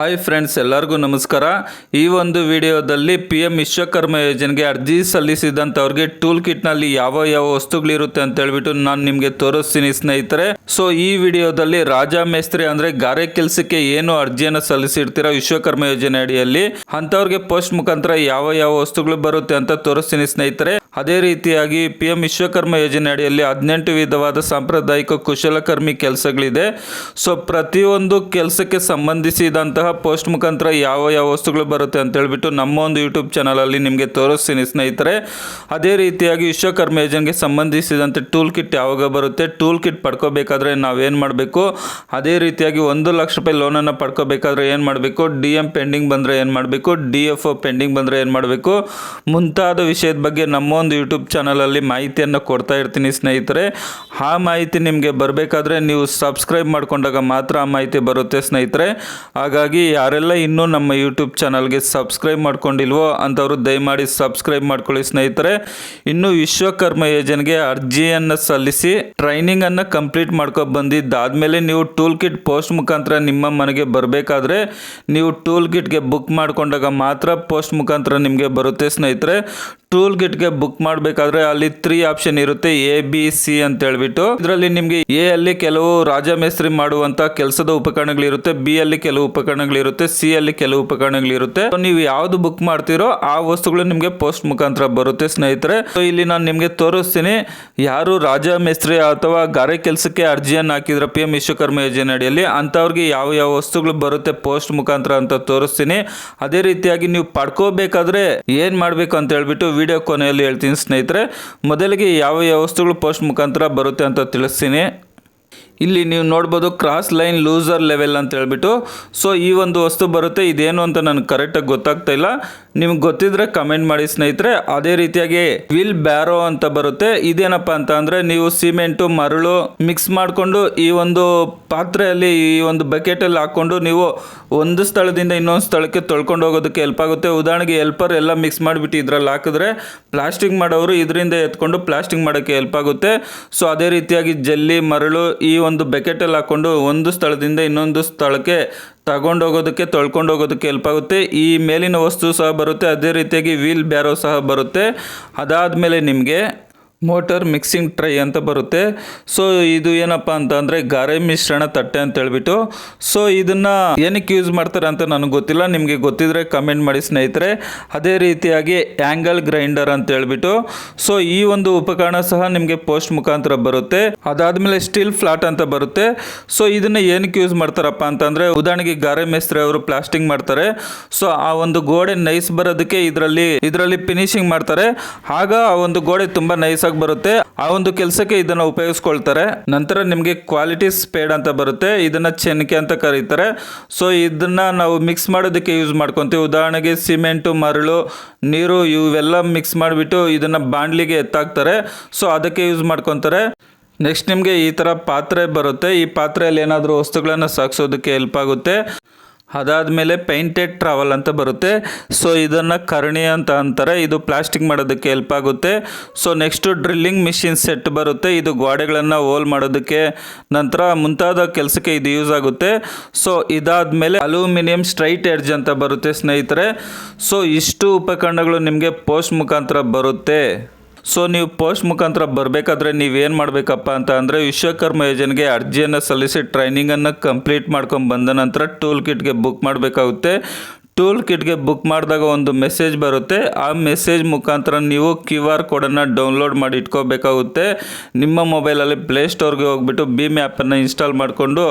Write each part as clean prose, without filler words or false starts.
Hi friends, ಎಲ್ಲರಿಗೂ ನಮಸ್ಕಾರ. ಈ ಒಂದು ವಿಡಿಯೋದಲ್ಲಿ PM ವಿಶ್ವಕರ್ಮ ಯೋಜನೆಗೆ ಅರ್ಜಿ ಸಲ್ಲಿಸಿದಂಥವ್ರಿಗೆ ಟೂಲ್ ಕಿಟ್ನಲ್ಲಿ ಯಾವ ವಸ್ತುಗಳಿರುತ್ತೆ ಅಂತ ಹೇಳ್ಬಿಟ್ಟು ನಾನು ನಿಮಗೆ ತೋರಿಸ್ತೀನಿ ಸ್ನೇಹಿತರೆ. ಸೊ ಈ ವಿಡಿಯೋದಲ್ಲಿ ರಾಜ ಮೇಸ್ತ್ರಿ ಅಂದರೆ ಗಾರೆ ಕೆಲಸಕ್ಕೆ ಏನು ಅರ್ಜಿಯನ್ನು ಸಲ್ಲಿಸಿರ್ತೀರ ವಿಶ್ವಕರ್ಮ ಯೋಜನೆ ಅಡಿಯಲ್ಲಿ ಅಂಥವ್ರಿಗೆ ಪೋಸ್ಟ್ ಮುಖಾಂತರ ಯಾವ ವಸ್ತುಗಳು ಬರುತ್ತೆ ಅಂತ ತೋರಿಸ್ತೀನಿ ಸ್ನೇಹಿತರೆ. ಅದೇ ರೀತಿಯಾಗಿ PM ವಿಶ್ವಕರ್ಮ ಯೋಜನೆ ಅಡಿಯಲ್ಲಿ 18 ವಿಧವಾದ ಸಾಂಪ್ರದಾಯಿಕ ಕುಶಲಕರ್ಮಿ ಕೆಲಸಗಳಿದೆ. ಸೊ ಪ್ರತಿಯೊಂದು ಕೆಲಸಕ್ಕೆ ಸಂಬಂಧಿಸಿದಂತಹ ಪೋಸ್ಟ್ ಮುಖಾಂತರ ಯಾವ ವಸ್ತುಗಳು ಬರುತ್ತೆ ಅಂತ ಹೇಳ್ಬಿಟ್ಟು ನಮ್ಮ ಒಂದು ಯೂಟ್ಯೂಬ್ ಚಾನಲಲ್ಲಿ ನಿಮಗೆ ತೋರಿಸ್ತೀನಿ ಸ್ನೇಹಿತರೆ. ಅದೇ ರೀತಿಯಾಗಿ ವಿಶ್ವಕರ್ಮ ಯೋಜನೆಗೆ ಸಂಬಂಧಿಸಿದಂತೆ ಟೂಲ್ ಕಿಟ್ ಯಾವಾಗ ಬರುತ್ತೆ, ಟೂಲ್ ಕಿಟ್ ಪಡ್ಕೋಬೇಕಾದ್ರೆ ನಾವೇನು ಮಾಡಬೇಕು, ಅದೇ ರೀತಿಯಾಗಿ 1 ಲಕ್ಷ ರೂಪಾಯಿ ಲೋನನ್ನು ಪಡ್ಕೋಬೇಕಾದ್ರೆ ಏನು ಮಾಡಬೇಕು, DM ಪೆಂಡಿಂಗ್ ಬಂದರೆ ಏನು ಮಾಡಬೇಕು, DFO ಪೆಂಡಿಂಗ್ ಬಂದರೆ ಏನು ಮಾಡಬೇಕು, ಮುಂತಾದ ವಿಷಯದ ಬಗ್ಗೆ ನಮ್ಮ ಒಂದು ಯೂಟ್ಯೂಬ್ ಚಾನಲಲ್ಲಿ ಮಾಹಿತಿಯನ್ನು ಕೊಡ್ತಾ ಇರ್ತೀನಿ ಸ್ನೇಹಿತರೆ. ಆ ಮಾಹಿತಿ ನಿಮಗೆ ಬರಬೇಕಾದ್ರೆ ನೀವು ಸಬ್ಸ್ಕ್ರೈಬ್ ಮಾಡಿಕೊಂಡಾಗ ಮಾತ್ರ ಆ ಮಾಹಿತಿ ಬರುತ್ತೆ ಸ್ನೇಹಿತರೆ. ಹಾಗಾಗಿ ಯಾರೆಲ್ಲ ಇನ್ನೂ ನಮ್ಮ ಯೂಟ್ಯೂಬ್ ಚಾನಲ್ಗೆ ಸಬ್ಸ್ಕ್ರೈಬ್ ಮಾಡ್ಕೊಂಡಿಲ್ವೋ ಅಂಥವರು ದಯಮಾಡಿ ಸಬ್ಸ್ಕ್ರೈಬ್ ಮಾಡ್ಕೊಳ್ಳಿ ಸ್ನೇಹಿತರೆ. ಇನ್ನು ವಿಶ್ವಕರ್ಮ ಯೋಜನೆಗೆ ಅರ್ಜಿಯನ್ನು ಸಲ್ಲಿಸಿ ಟ್ರೈನಿಂಗನ್ನು ಕಂಪ್ಲೀಟ್ ಮಾಡ್ಕೊಂಡು ಬಂದಿದ್ದಾದಮೇಲೆ ನೀವು ಟೂಲ್ ಕಿಟ್ ಪೋಸ್ಟ್ ಮುಖಾಂತರ ನಿಮ್ಮ ಮನೆಗೆ ಬರಬೇಕಾದ್ರೆ ನೀವು ಟೂಲ್ ಕಿಟ್ಗೆ ಬುಕ್ ಮಾಡಿಕೊಂಡಾಗ ಮಾತ್ರ ಪೋಸ್ಟ್ ಮುಖಾಂತರ ನಿಮಗೆ ಬರುತ್ತೆ ಸ್ನೇಹಿತರೆ. ಟೂಲ್ ಕಿಟ್ಗೆ ಬುಕ್ ಮಾಡಬೇಕಾದ್ರೆ ಅಲ್ಲಿ 3 ಆಪ್ಷನ್ ಇರುತ್ತೆ, ABC ಅಂತ ಹೇಳ್ಬಿಟ್ಟು. ಇದರಲ್ಲಿ ನಿಮಗೆ A ಅಲ್ಲಿ ಕೆಲವು ರಾಜ ಮೇಸ್ತ್ರಿ ಮಾಡುವಂತ ಕೆಲಸದ ಉಪಕರಣಗಳಿರುತ್ತೆ, B ಅಲ್ಲಿ ಕೆಲವು ಉಪಕರಣಗಳಿರುತ್ತೆ, C ಅಲ್ಲಿ ಕೆಲವು ಉಪಕರಣಗಳಿರುತ್ತೆ. ನೀವು ಯಾವ್ದು ಬುಕ್ ಮಾಡ್ತೀರೋ ಆ ವಸ್ತುಗಳು ನಿಮಗೆ ಪೋಸ್ಟ್ ಮುಖಾಂತರ ಬರುತ್ತೆ ಸ್ನೇಹಿತರೆ. ಇಲ್ಲಿ ನಾನು ನಿಮಗೆ ತೋರಿಸ್ತೀನಿ ಯಾರು ರಾಜ ಮೇಸ್ತ್ರಿ ಅಥವಾ ಗಾರೆ ಕೆಲಸಕ್ಕೆ ಅರ್ಜಿಯನ್ನು ಹಾಕಿದ್ರ PM ವಿಶ್ವಕರ್ಮ ಯೋಜನೆ ಅಡಿಯಲ್ಲಿ ಅಂತವ್ರಿಗೆ ಯಾವ ವಸ್ತುಗಳು ಬರುತ್ತೆ ಪೋಸ್ಟ್ ಮುಖಾಂತರ ಅಂತ ತೋರಿಸ್ತೀನಿ. ಅದೇ ರೀತಿಯಾಗಿ ನೀವು ಪಡ್ಕೋಬೇಕಾದ್ರೆ ಏನ್ ಮಾಡ್ಬೇಕು ಅಂತ ಹೇಳ್ಬಿಟ್ಟು ವಿಡಿಯೋ ಕೊನೆಯಲ್ಲಿ ಹೇಳ್ತೀನಿ ಸ್ನೇಹಿತರೆ. ಮೊದಲಿಗೆ ಯಾವ ವಸ್ತುಗಳು ಪೋಸ್ಟ್ ಮುಖಾಂತರ ಬರುತ್ತೆ ಅಂತ ತಿಳಿಸ್ತೀನಿ. ಇಲ್ಲಿ ನೀವು ನೋಡ್ಬೋದು ಕ್ರಾಸ್ ಲೈನ್ ಲೂಸರ್ ಲೆವೆಲ್ ಅಂತ ಹೇಳ್ಬಿಟ್ಟು. ಸೊ ಈ ಒಂದು ವಸ್ತು ಬರುತ್ತೆ, ಇದೇನು ಅಂತ ನನಗೆ ಕರೆಕ್ಟಾಗಿ ಗೊತ್ತಾಗ್ತಾ ಇಲ್ಲ, ನಿಮ್ಗೆ ಗೊತ್ತಿದ್ರೆ ಕಮೆಂಟ್ ಮಾಡಿ ಸ್ನೇಹಿತರೆ. ಅದೇ ರೀತಿಯಾಗಿ ವಿಲ್ ಬ್ಯಾರೋ ಅಂತ ಬರುತ್ತೆ. ಇದೇನಪ್ಪ ಅಂತ ಅಂದರೆ ನೀವು ಸಿಮೆಂಟು ಮರಳು ಮಿಕ್ಸ್ ಮಾಡಿಕೊಂಡು ಈ ಒಂದು ಪಾತ್ರೆಯಲ್ಲಿ ಈ ಒಂದು ಬಕೆಟಲ್ಲಿ ಹಾಕ್ಕೊಂಡು ನೀವು ಒಂದು ಸ್ಥಳದಿಂದ ಇನ್ನೊಂದು ಸ್ಥಳಕ್ಕೆ ತೊಳ್ಕೊಂಡು ಹೋಗೋದಕ್ಕೆ ಹೆಲ್ಪ್ ಆಗುತ್ತೆ. ಉದಾಹರಣೆಗೆ ಹೆಲ್ಪರ್ ಎಲ್ಲ ಮಿಕ್ಸ್ ಮಾಡಿಬಿಟ್ಟು ಇದರಲ್ಲಿ ಹಾಕಿದ್ರೆ ಪ್ಲಾಸ್ಟಿಕ್ ಮಾಡೋರು ಇದರಿಂದ ಎತ್ಕೊಂಡು ಪ್ಲಾಸ್ಟಿಕ್ ಮಾಡೋಕ್ಕೆ ಹೆಲ್ಪ್ ಆಗುತ್ತೆ. ಸೊ ಅದೇ ರೀತಿಯಾಗಿ ಜಲ್ಲಿ ಮರಳು ಈ ಒಂದು ಬಕೆಟಲ್ಲಿ ಹಾಕ್ಕೊಂಡು ಒಂದು ಸ್ಥಳದಿಂದ ಇನ್ನೊಂದು ಸ್ಥಳಕ್ಕೆ ತಗೊಂಡೋಗೋದಕ್ಕೆ ತೊಳ್ಕೊಂಡು ಹೋಗೋದಕ್ಕೆ ಹೆಲ್ಪ್ ಆಗುತ್ತೆ. ಈ ಮೇಲಿನ ವಸ್ತು ಸಹ ಬರುತ್ತೆ. ಅದೇ ರೀತಿಯಾಗಿ ವೀಲ್ ಬ್ಯಾರೋ ಸಹ ಬರುತ್ತೆ. ಅದಾದಮೇಲೆ ನಿಮಗೆ ಮೋಟರ್ ಮಿಕ್ಸಿಂಗ್ ಟ್ರೈ ಅಂತ ಬರುತ್ತೆ. ಸೊ ಇದು ಏನಪ್ಪ ಅಂತ ಅಂದರೆ ಗಾರೆ ಮಿಶ್ರಣ ತಟ್ಟೆ ಅಂತ ಹೇಳ್ಬಿಟ್ಟು. ಸೊ ಇದನ್ನು ಏನಕ್ಕೆ ಯೂಸ್ ಮಾಡ್ತಾರೆ ಅಂತ ನನಗೆ ಗೊತ್ತಿಲ್ಲ, ನಿಮಗೆ ಗೊತ್ತಿದ್ರೆ ಕಮೆಂಟ್ ಮಾಡಿ ಸ್ನೇಹಿತರೆ. ಅದೇ ರೀತಿಯಾಗಿ ಆ್ಯಂಗಲ್ ಗ್ರೈಂಡರ್ ಅಂತ ಹೇಳ್ಬಿಟ್ಟು. ಸೊ ಈ ಒಂದು ಉಪಕರಣ ಸಹ ನಿಮಗೆ ಪೋಸ್ಟ್ ಮುಖಾಂತರ ಬರುತ್ತೆ. ಅದಾದಮೇಲೆ ಸ್ಟೀಲ್ ಫ್ಲಾಟ್ ಅಂತ ಬರುತ್ತೆ. ಸೊ ಇದನ್ನು ಏನಕ್ಕೆ ಯೂಸ್ ಮಾಡ್ತಾರಪ್ಪ ಅಂತಂದರೆ ಉದಾಹರಣೆಗೆ ಗಾರೆ ಮೇಸ್ತ್ರಿ ಅವರು ಪ್ಲಾಸ್ಟಿಂಗ್ ಮಾಡ್ತಾರೆ. ಸೊ ಆ ಒಂದು ಗೋಡೆ ನೈಸ್ ಬರೋದಕ್ಕೆ ಇದರಲ್ಲಿ ಫಿನಿಶಿಂಗ್ ಮಾಡ್ತಾರೆ. ಆಗ ಆ ಒಂದು ಗೋಡೆ ತುಂಬ ನೈಸ್ ಬರುತ್ತೆ. ಆ ಒಂದು ಕೆಲಸಕ್ಕೆ ಇದನ್ನ ಉಪಯೋಗಿಸ್ಕೊಳ್ತಾರೆ. ನಂತರ ನಿಮಗೆ ಕ್ವಾಲಿಟಿ ಸ್ಪೇಡ್ ಅಂತ ಬರುತ್ತೆ, ಇದನ್ನ ಚೆನ್ಕೆ ಅಂತ ಕರೀತಾರೆ. ಸೊ ಇದನ್ನ ನಾವು ಮಿಕ್ಸ್ ಮಾಡೋದಕ್ಕೆ ಯೂಸ್ ಮಾಡ್ಕೊಂತೀವಿ. ಉದಾಹರಣೆಗೆ ಸಿಮೆಂಟು ಮರಳು ನೀರು ಇವೆಲ್ಲ ಮಿಕ್ಸ್ ಮಾಡಿಬಿಟ್ಟು ಇದನ್ನ ಬಾಂಡ್ಲಿಗೆ ಎತ್ತಾಕ್ತಾರೆ. ಸೊ ಅದಕ್ಕೆ ಯೂಸ್ ಮಾಡ್ಕೊತಾರೆ. ನೆಕ್ಸ್ಟ್ ನಿಮಗೆ ಈ ಥರ ಪಾತ್ರೆ ಬರುತ್ತೆ. ಈ ಪಾತ್ರೆಯಲ್ಲಿ ಏನಾದರೂ ವಸ್ತುಗಳನ್ನು ಸಾಗಿಸೋದಕ್ಕೆ ಹೆಲ್ಪ್ ಆಗುತ್ತೆ. ಅದಾದಮೇಲೆ ಪೈಂಟೆಡ್ ಟ್ರಾವಲ್ ಅಂತ ಬರುತ್ತೆ. ಸೊ ಇದನ್ನು ಕರ್ಣಿ ಅಂತ ಅಂತಾರೆ, ಇದು ಪ್ಲಾಸ್ಟಿಕ್ ಮಾಡೋದಕ್ಕೆ ಹೆಲ್ಪ್ ಆಗುತ್ತೆ. So next drilling machine set ಬರುತ್ತೆ, ಇದು ಗೋಡೆಗಳನ್ನು ಹೋಲ್ ಮಾಡೋದಕ್ಕೆ ನಂತರ ಮುಂತಾದ ಕೆಲಸಕ್ಕೆ ಇದು ಯೂಸ್ ಆಗುತ್ತೆ. ಸೊ ಇದಾದಮೇಲೆ ಅಲ್ಯೂಮಿನಿಯಂ ಸ್ಟ್ರೈಟ್ ಎಡ್ಜ್ ಅಂತ ಬರುತ್ತೆ ಸ್ನೇಹಿತರೆ. ಸೊ ಇಷ್ಟು ಉಪಕರಣಗಳು ನಿಮಗೆ ಪೋಸ್ಟ್ ಮುಖಾಂತರ ಬರುತ್ತೆ. ಸೊ ನೀವು ಪೋಸ್ಟ್ ಮುಖಾಂತರ ಬರಬೇಕಾದ್ರೆ ನೀವೇನು ಮಾಡಬೇಕಪ್ಪ ಅಂತ ಅಂದರೆ ವಿಶ್ವಕರ್ಮ ಯೋಜನೆಗೆ ಅರ್ಜಿಯನ್ನು ಸಲ್ಲಿಸಿ ಟ್ರೈನಿಂಗನ್ನು ಕಂಪ್ಲೀಟ್ ಮಾಡ್ಕೊಂಡು ಬಂದ ನಂತರ ಟೂಲ್ ಕಿಟ್ಗೆ ಬುಕ್ ಮಾಡಬೇಕಾಗುತ್ತೆ. ಟೂಲ್ ಕಿಟ್ಗೆ ಬುಕ್ ಮಾಡಿದಾಗ ಒಂದು ಮೆಸೇಜ್ ಬರುತ್ತೆ. ಆ ಮೆಸೇಜ್ ಮುಖಾಂತರ ನೀವು QR ಕೋಡನ್ನು ಡೌನ್ಲೋಡ್ ಮಾಡಿ ಇಟ್ಕೋಬೇಕಾಗುತ್ತೆ. ನಿಮ್ಮ ಮೊಬೈಲಲ್ಲಿ ಪ್ಲೇಸ್ಟೋರ್ಗೆ ಹೋಗ್ಬಿಟ್ಟು ಭೀಮ್ ಆ್ಯಪನ್ನು ಇನ್ಸ್ಟಾಲ್ ಮಾಡಿಕೊಂಡು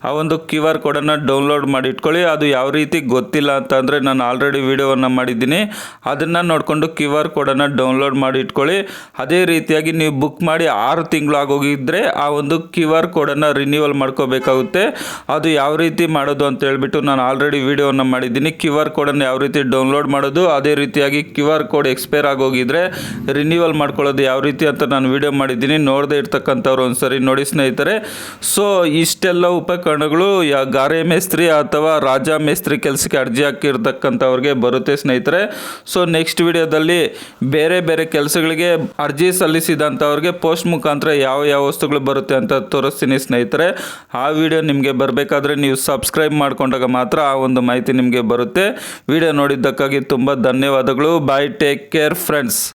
ಆ ಒಂದು QR ಕೋಡನ್ನು ಡೌನ್ಲೋಡ್ ಮಾಡಿ ಇಟ್ಕೊಳ್ಳಿ. ಅದು ಯಾವ ರೀತಿ ಗೊತ್ತಿಲ್ಲ ಅಂತ ಅಂದರೆ ನಾನು ಆಲ್ರೆಡಿ ವಿಡಿಯೋವನ್ನು ಮಾಡಿದ್ದೀನಿ, ಅದನ್ನು ನೋಡಿಕೊಂಡು QR ಕೋಡನ್ನು ಡೌನ್ಲೋಡ್ ಮಾಡಿ ಇಟ್ಕೊಳ್ಳಿ. ಅದೇ ರೀತಿಯಾಗಿ ನೀವು ಬುಕ್ ಮಾಡಿ 6 ತಿಂಗಳು ಆಗೋಗಿದ್ದರೆ ಆ ಒಂದು QR ಕೋಡನ್ನು ರಿನ್ಯೂವಲ್ ಮಾಡ್ಕೋಬೇಕಾಗುತ್ತೆ. ಅದು ಯಾವ ರೀತಿ ಮಾಡೋದು ಅಂತ ಹೇಳ್ಬಿಟ್ಟು ನಾನು ಆಲ್ರೆಡಿ ವಿಡಿಯೋವನ್ನು ಮಾಡಿದ್ದೀನಿ. QR ಆರ್ ಕೋಡನ್ನು ಯಾವ ರೀತಿ ಡೌನ್ಲೋಡ್ ಮಾಡೋದು, ಅದೇ ರೀತಿಯಾಗಿ ಕ್ಯೂ ಆರ್ ಕೋಡ್ ಎಕ್ಸ್ಪೈರ್ ಆಗೋಗಿದ್ರೆ ರಿನ್ಯೂವಲ್ ಮಾಡ್ಕೊಳ್ಳೋದು ಯಾವ ರೀತಿ ಅಂತ ನಾನು ವಿಡಿಯೋ ಮಾಡಿದ್ದೀನಿ. ನೋಡದೇ ಇರ್ತಕ್ಕಂಥವ್ರು ಒಂದ್ಸರಿ ನೋಡಿ ಸ್ನೇಹಿತರೆ. ಸೊ ಇಷ್ಟೆಲ್ಲ ಉಪಕರಣಗಳು ಗಾರೆ ಮೇಸ್ತ್ರಿ ಅಥವಾ ರಾಜ ಮೇಸ್ತ್ರಿ ಕೆಲಸಕ್ಕೆ ಅರ್ಜಿ ಹಾಕಿರ್ತಕ್ಕಂಥವ್ರಿಗೆ ಬರುತ್ತೆ ಸ್ನೇಹಿತರೆ. ಸೊ ನೆಕ್ಸ್ಟ್ ವಿಡಿಯೋದಲ್ಲಿ ಬೇರೆ ಬೇರೆ ಕೆಲಸಗಳಿಗೆ ಅರ್ಜಿ ಸಲ್ಲಿಸಿದಂಥವ್ರಿಗೆ ಪೋಸ್ಟ್ ಮುಖಾಂತರ ಯಾವ ವಸ್ತುಗಳು ಬರುತ್ತೆ ಅಂತ ತೋರಿಸ್ತೀನಿ ಸ್ನೇಹಿತರೆ. ಆ ವಿಡಿಯೋ ನಿಮಗೆ ಬರಬೇಕಾದ್ರೆ ನೀವು ಸಬ್ಸ್ಕ್ರೈಬ್ ಮಾಡ್ಕೊಂಡಾಗ ಮಾತ್ರ ಆ ಒಂದು ಮಾಹಿತಿ ನಿಮಗೆ ಬರುತ್ತೆ. ವಿಡಿಯೋ ನೋಡಿದ್ದಕ್ಕಾಗಿ ತುಂಬ ಧನ್ಯವಾದಗಳು. ಬಾಯ್, ಟೇಕ್ ಕೇರ್ ಫ್ರೆಂಡ್ಸ್.